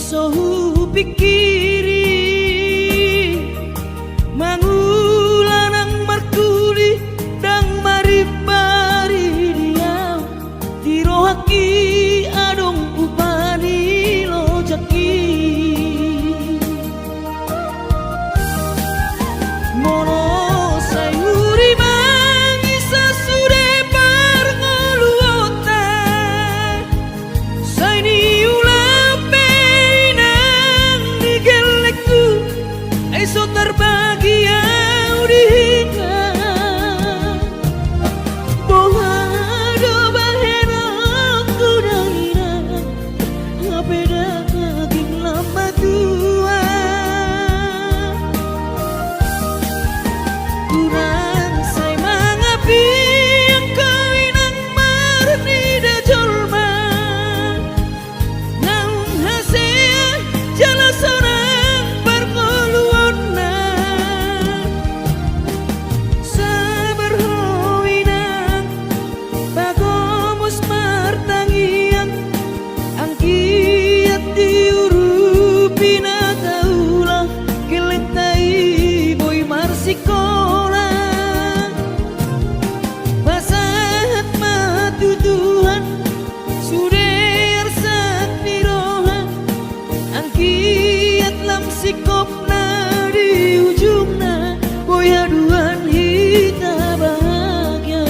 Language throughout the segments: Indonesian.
sohu pikiri mangulanang markuli dang maribari dia tirohaki adong upani lojaki mono sayuri mangisa sude parngoluota saini ulape nang digelekku eso terbahagia udihika boha do bahena kudaira ngapeda kaging lama tua kurang say mangapi yang kawinang marni da jolma naung hasea jala sorang parngoluonna sabar hoinang bagomus martangiang angkiat diurupi na taulah kelentai boy marsikola basahat matutuhan suder sat niroha angkiat lam sikopna di ujungna boy haduan hita bahagia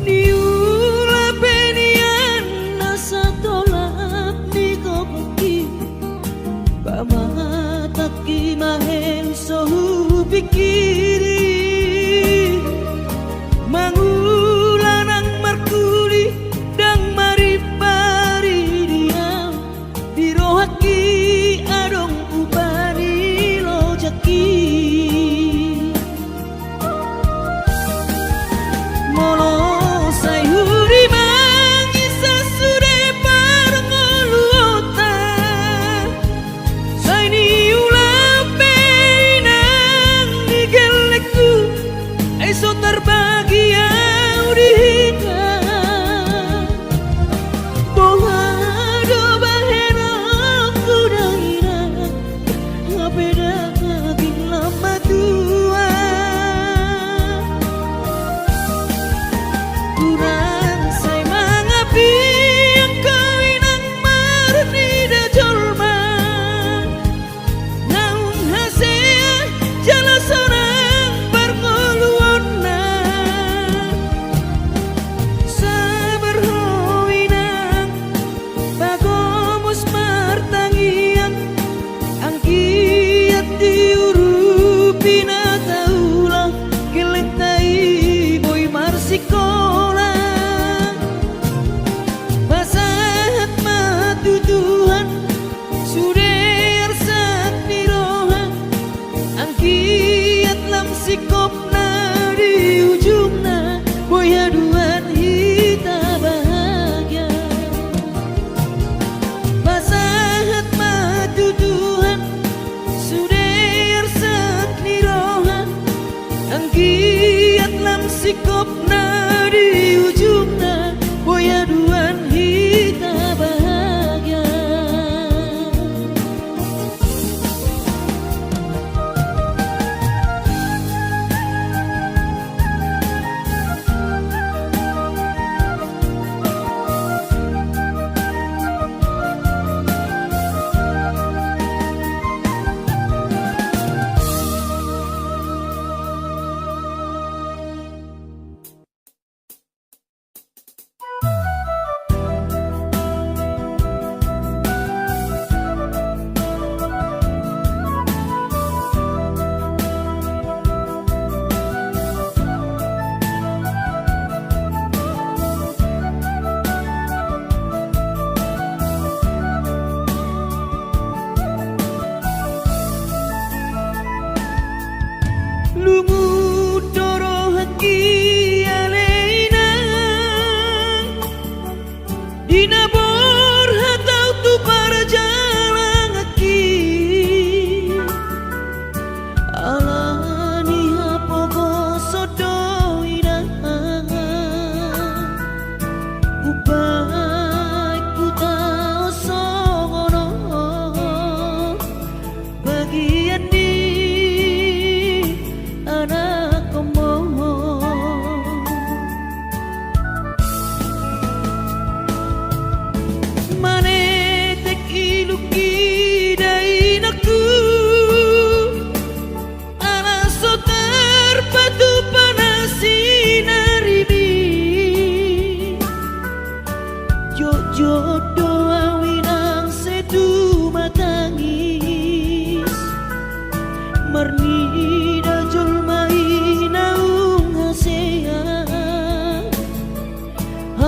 niula penian nasa tolak ni kokoki pamataki mahen sohu pikiri mangulanang markuli dang maribari dia dirohaki adong upani lojaki mono sayuri mangisa sude parngoluota saini ulape nang digelekku eso terbahagia udihika boha do bahena kudaira ngapeda kaging lama tua kurang say mangapi yang kawinang marni da jolma naung hasea jala sorang parngoluonna sabar hoinang bagomus martangiang angkiat diurupi na taulah kelentai boy marsikola basahat matutuhan suder sat niroha angkiat lam sikopna di ujungna boy haduan hita bahagia basahat matutuhan suder sat niroha angkiat lam sikopna di ujungna boy haduan hita bahagia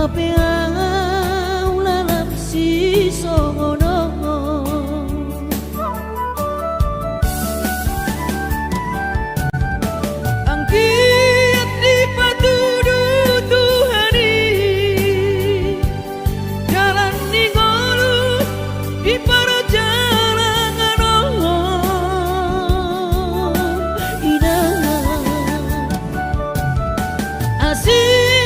Ape au lalam si songono angkiat di patudu Tuhani jalan ningolu di para jalangan inah asih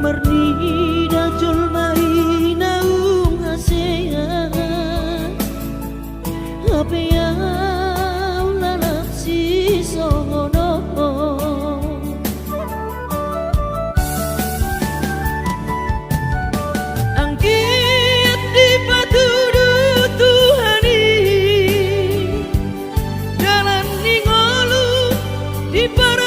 Mernida julmai naung hasean Ape au lalak si songono angkiat di patudu Tuhani jalan ningolu di para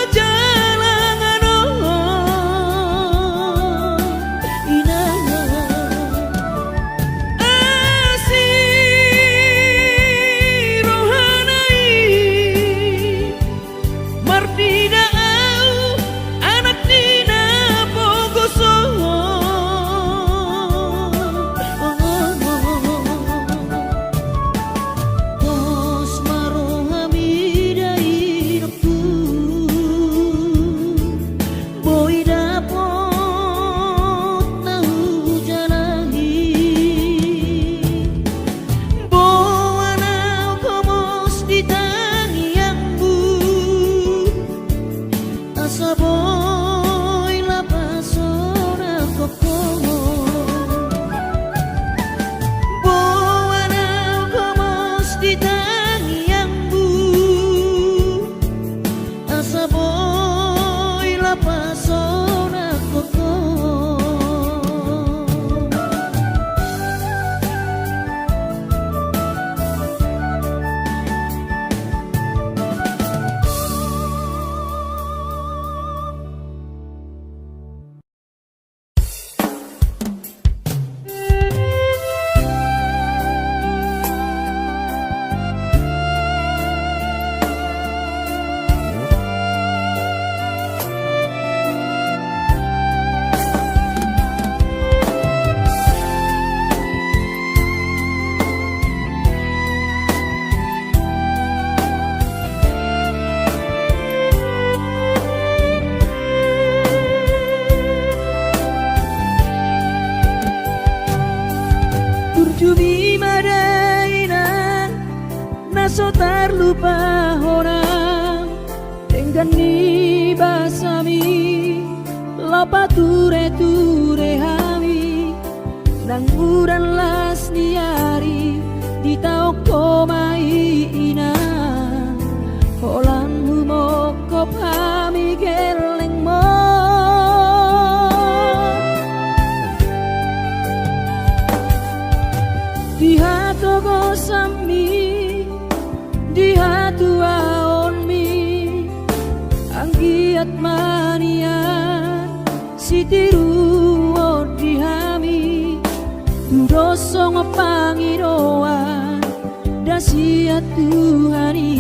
so terlupa orang dengan ni basami lapa ture hami nang uran las niari di tau komai ina holan humokop hami geleng mo di hatogo sami di sitiru odihami tudoso ngopangiroan dasia Tuhani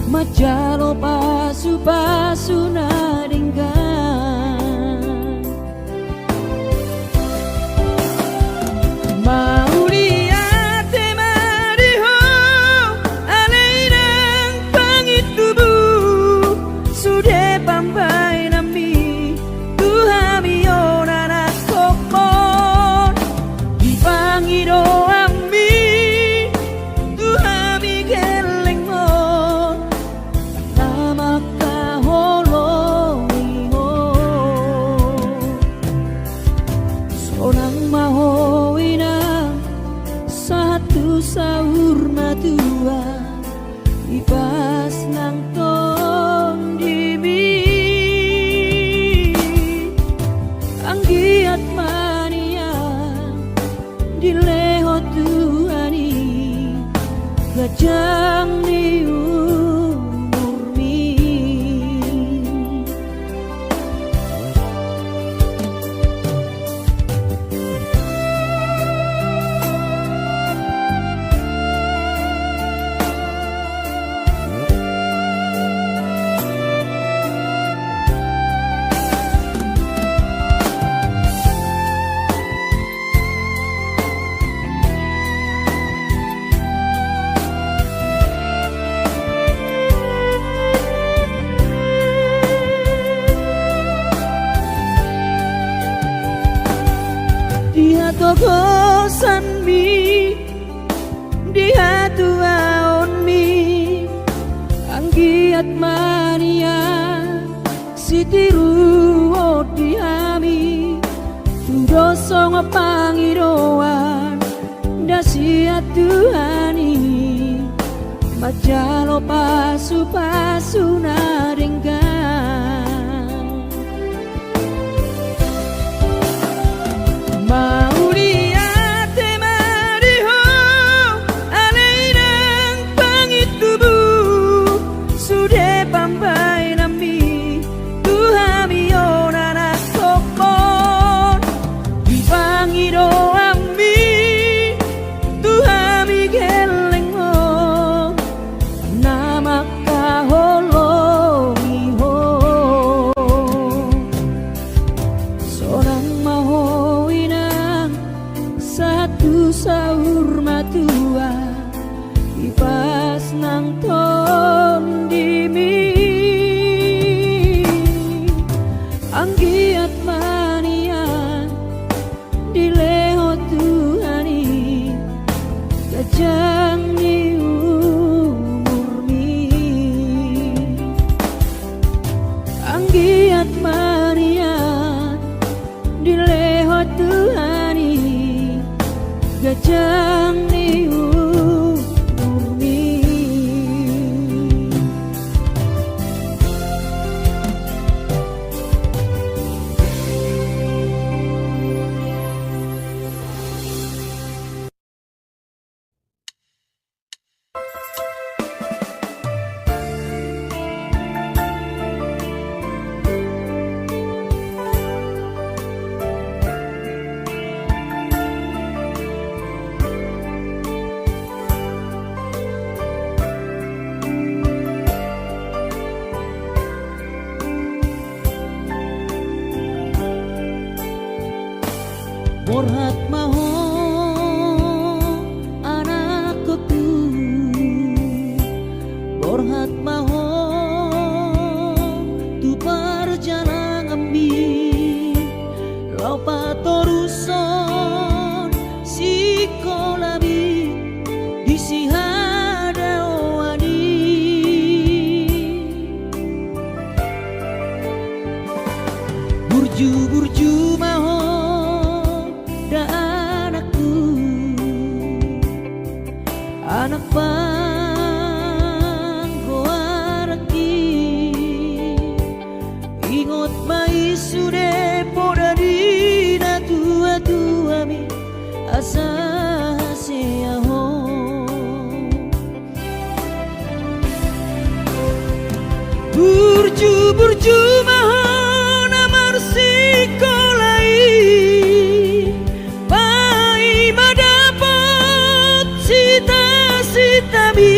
majalo pasu-pasu naringgan Mauliate mariho alainang pangitubu sude pambai nami Tuhami onana kokon di pangiro ami Tuhami geleng mo nama kaholo iho sonang mahowina satu sahur matua ibas nang ton dimi anggiat mania dileho Tuhani gajang ni umurmi Dia togosan mi dia tuaon mi anggiat mania sitiru odihami tudoso ngopangiroan dasia Tuhani majalo pasu-pasu naringgan Mauliate mariho alainang pangitubu sude pambai nami Tuhami onana kokon di pangiro ami Tuhami geleng mo nama kaholo iho sonang mahowinang satu sahur matua ibas nang ton dimi anggiat mania dileho Tuhani gajang ni umurmi anggiat mania dileho Tuhani gajang ni umurmi Borhat maho anakku Borhat maho tu perjalanan ambi Lopa toruson sikolabi disihada wani burju-burju maho anak panggoaraki ingot mai sude podadina tua-tua mi asa seaho burju-burju mahona marsi sitami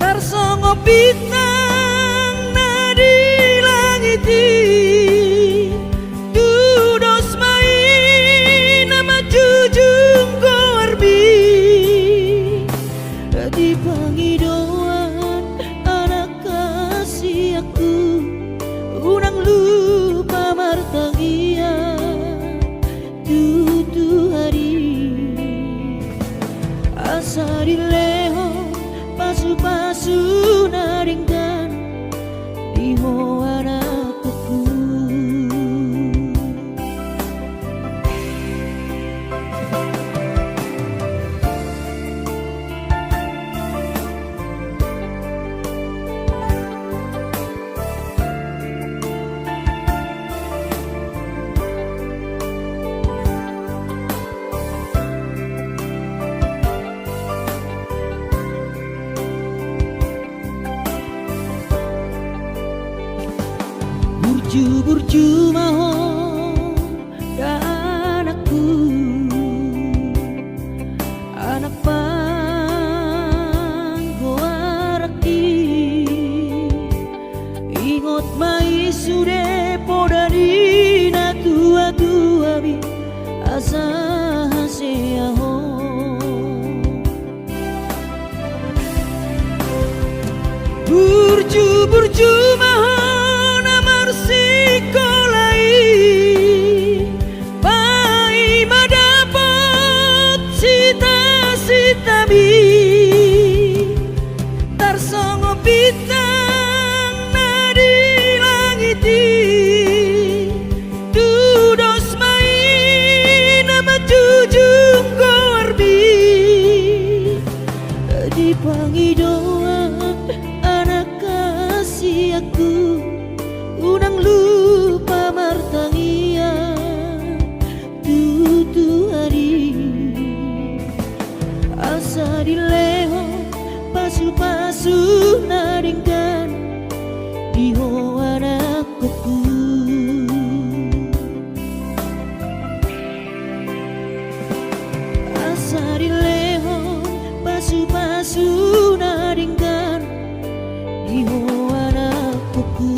tarsongo bintang nadi langiti dudos main nama jujung goarbi di pangidauan anak kasih aku unang lupa martangia tutu hari asari leho pasu-pasu naringkan di anakku. Burju mahon dan anakku anak panggoaraki ingot mai sude podari na tua bi asa haseaho burju mahon sikolai pai madapot sita-sitami tarsongo bintang nadi langiti dudos main nama jujung goarbi di pangidauan anak kasih aku unang lupa martangia tutu hari asa dileho pasu-pasu naringkan di anakku asa dileho pasu-pasu naringkan di anakku.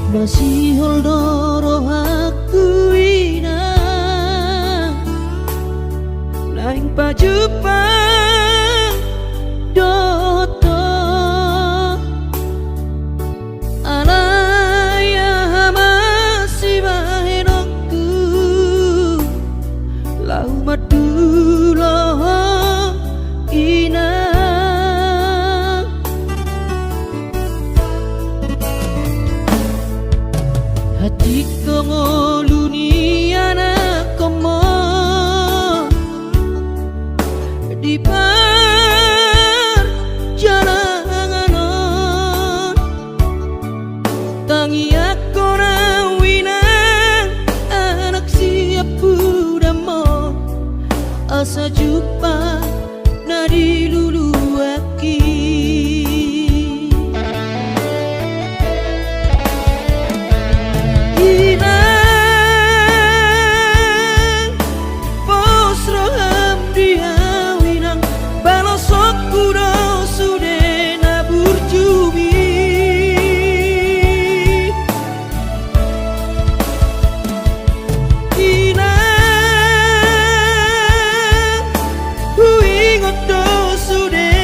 Masih holdoro aku ina naing pajupang doto alaya masih bahenokku lau madulo ina hati kongoluni anak komo di perjalanan tangi aku rawinang anak siap budamo asa jumpa nadi lulu aki sude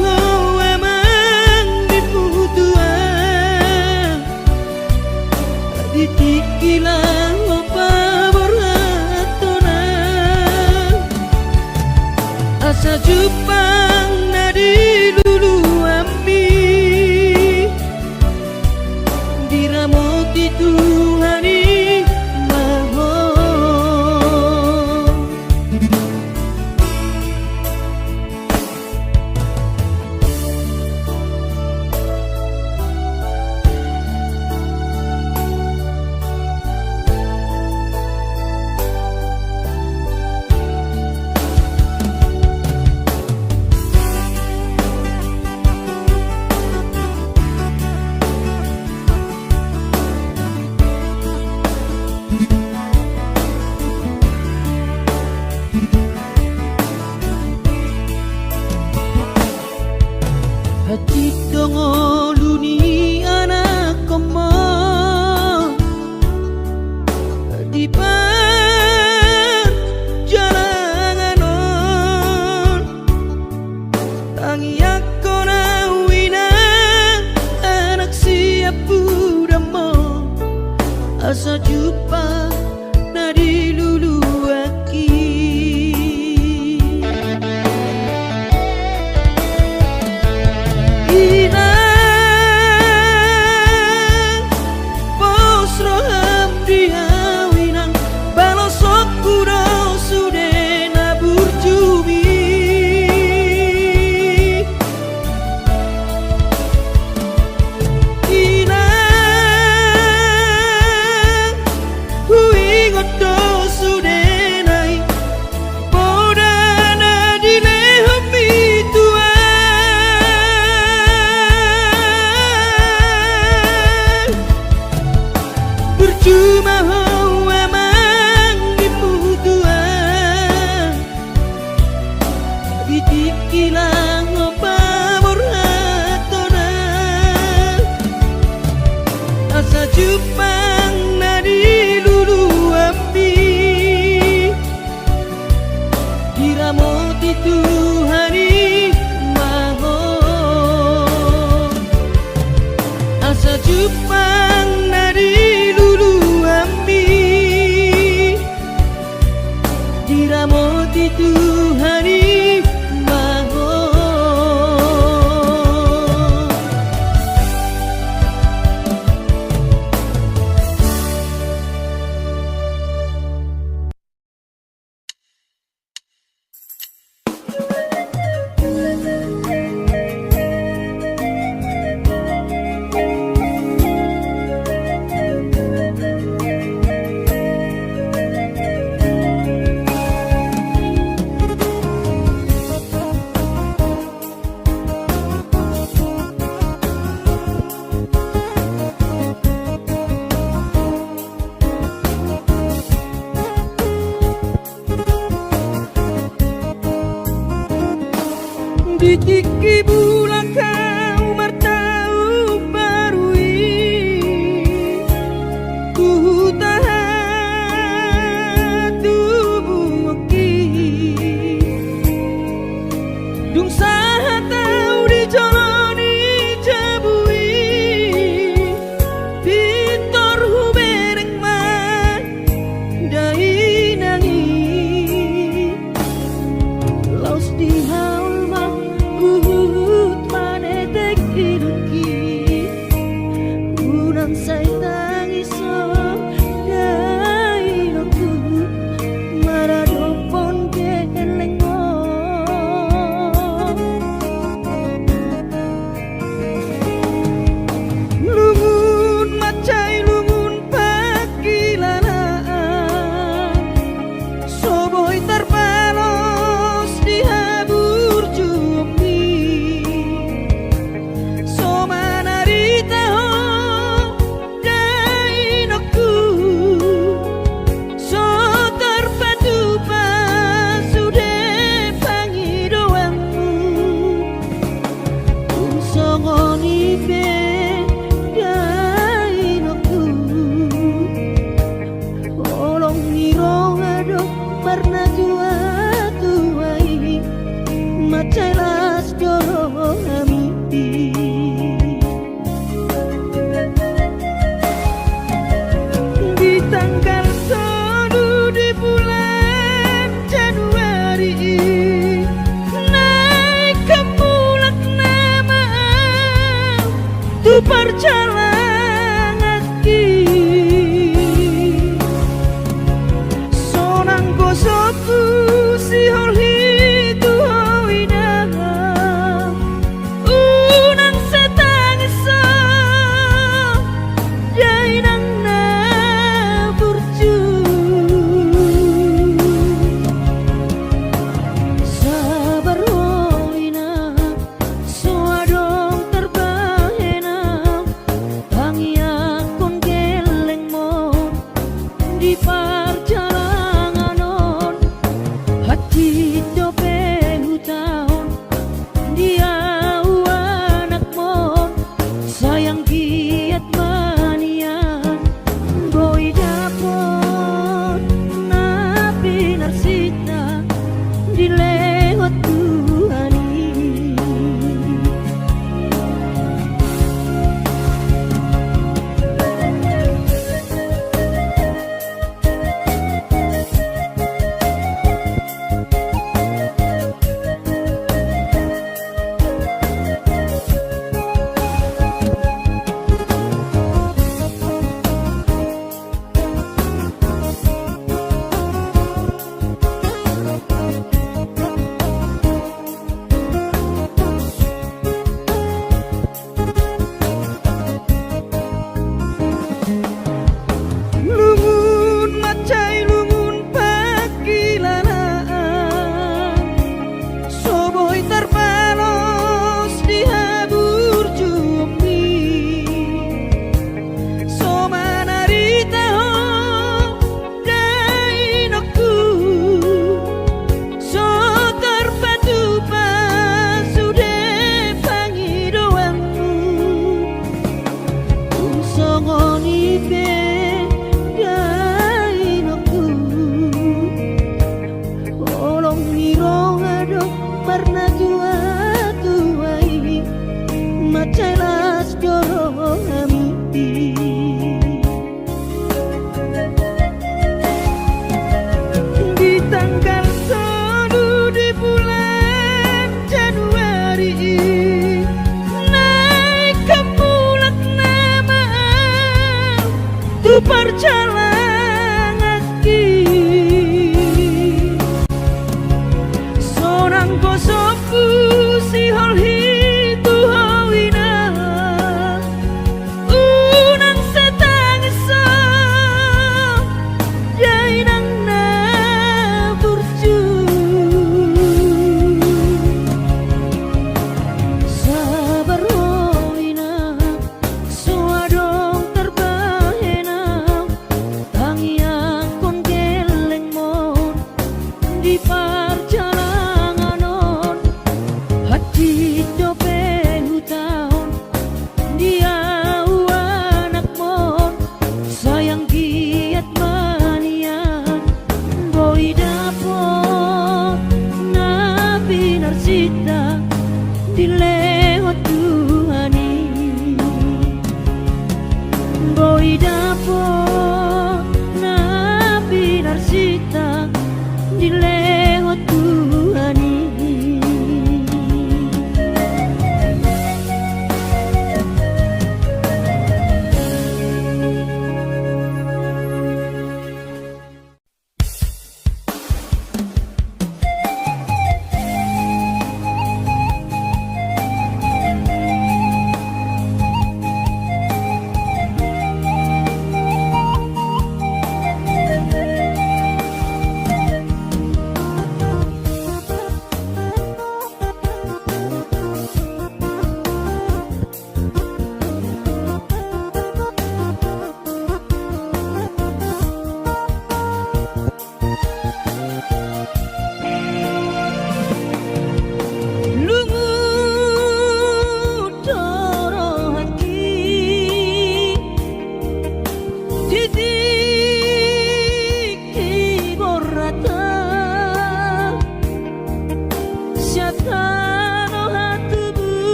ho emang diputuan ditikilang opa boratonan asa Jepang nadi lulu ambi diramoti Tuhani maho hati dongo luni anak komo di perjalanan tangi aku nawina anak siapu damo asa jumpa nadi lulu aki cuma ho emang diputuan ditikilang opa boratonan asa Jepang nadi lulu ambi diramoti Tuhani maho asa Jepang nadi diramoti Tuhani maho ditiki bulan kau martau barui ku tahan tubuh oki dung saha tau dijalani jabui pintor hubereng man dai nangi laus di haul mah maneta ami di tanggal 1 di bulan Januari naik ke mulak nama tu perjalanan aki sonang gosoku si holi tu hoina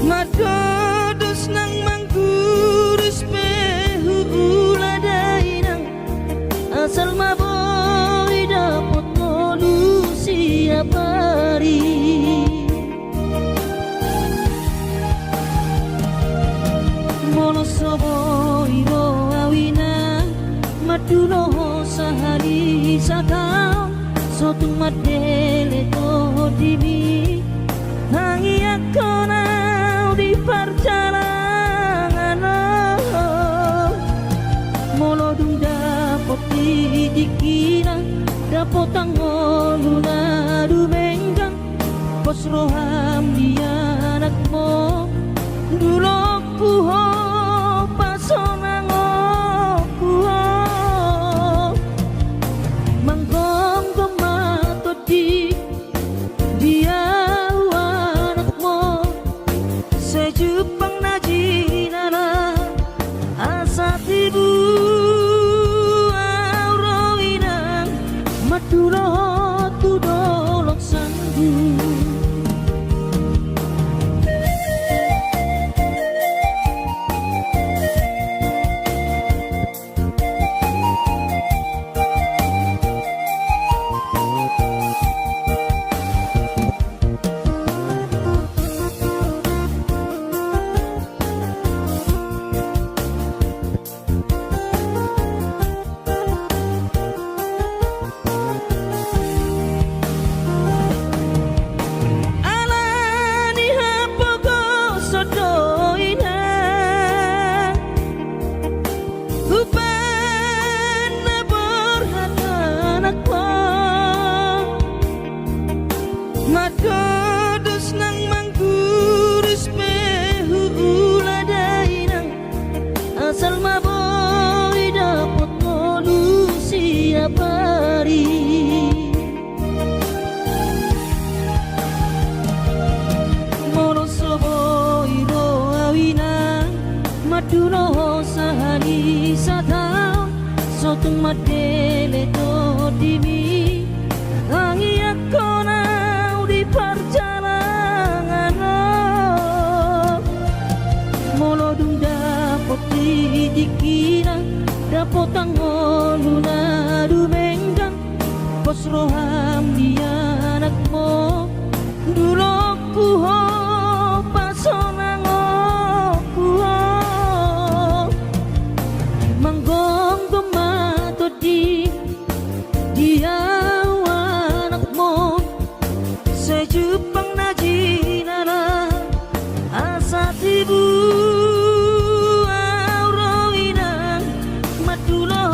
Madodos nang mangkurus pehu uladainang asal maboy dapot ngolu siap hari mono soboy ro awina maduno sahari sakau sotung madele to dimi hangi akona di perjalanan molodung dapot dikina dapot tangoluna dumenggang pos roham dia anakmu dulu kuho pasonang kuho manggong gemato di dia Jepang najinana asa tibu auroinang maduro tudolok sanggu Madodos nang mangkurus pehu uladainang asal maboy dapot ngolu siap hari mono soboy ro awina maduno sahari satau sotung madele to dimi hangi akona di perjalanan molodung dapot dikina dapot tangoluna dumenggang pos roham dia anakmu dulu kuho pasonang kuho manggong gemato di dia anakmu Jepang najinana asa tibu auroinang madulo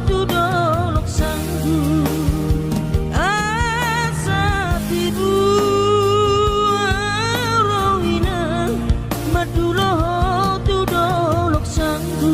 tudolok sanggu asa tibu auroinang madulo tudolok sanggu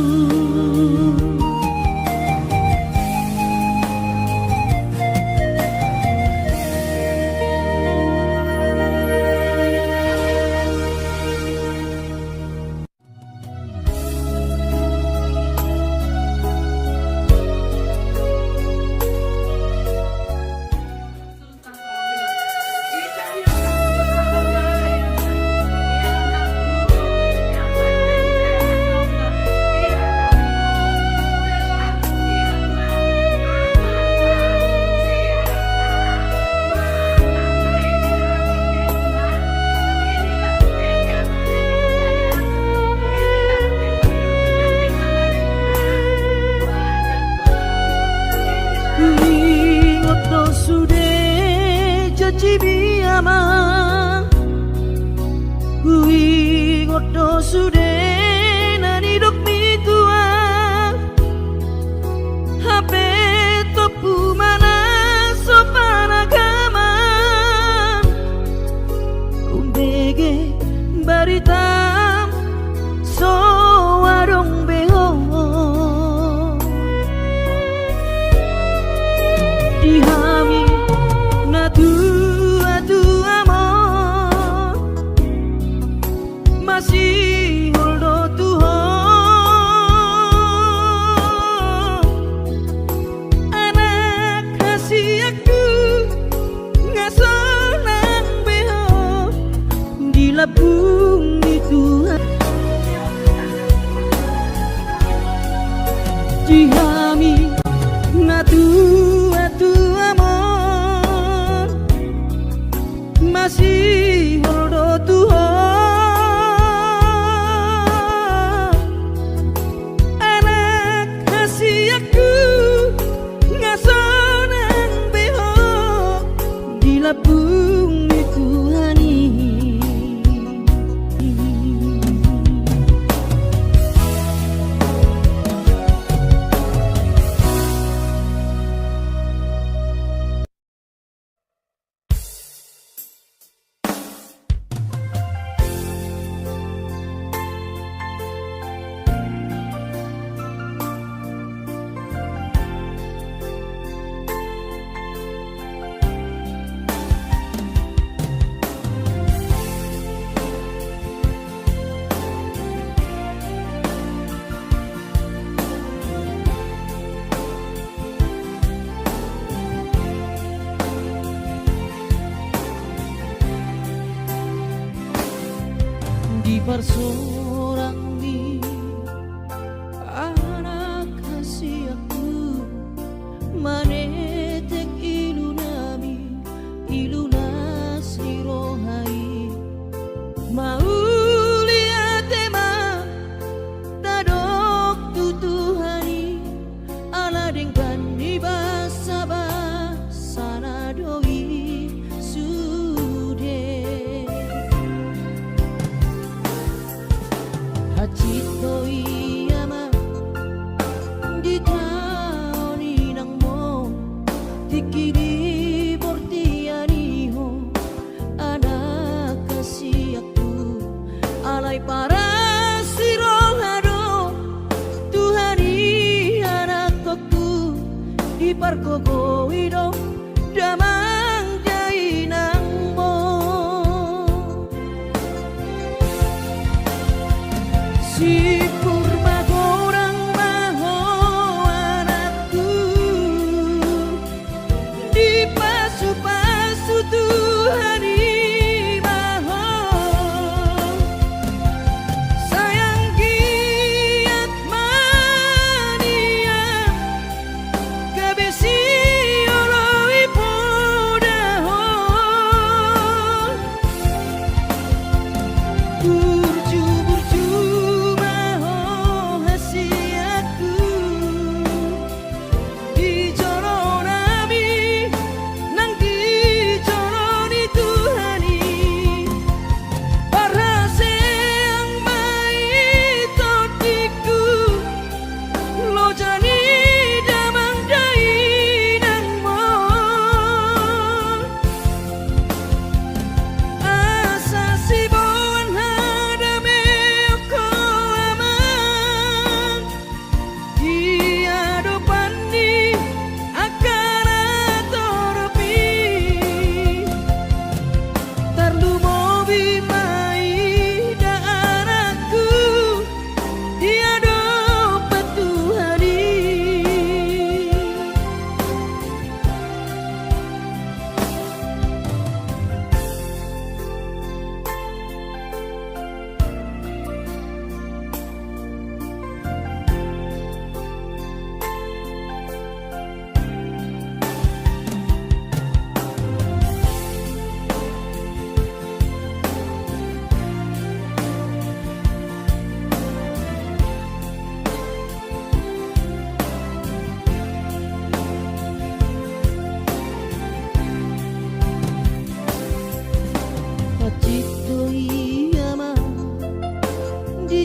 Cibiyama kui ngoto sude nani dok mitua hape topu mana sopan agama umbege baritam so warung beho dihami natu masih biar seorang di anak kasih aku manetek ilunami ilunas lirohai maulia tema tadok tutuhani ala dengkan di basa basa doi sude hacito iyama di tahun inang mo tikidi bortianiho anak kasih aku alay para sirohado Tuhani anak aku di parkogo ido damang jainang mo si purba gorang maho anakku di pasu-pasu Tuhani maho sayang giat mania kabesi oloi podaho burju-burju maho hasiatku di joronami nang di joroni Tuhani para seang mai totiku lo jani damang dainang mo asa si bon hadame ko amang dia dopani akan atoropi tarlu mobi mai da anakku dia dopat Tuhani Hacito iyama di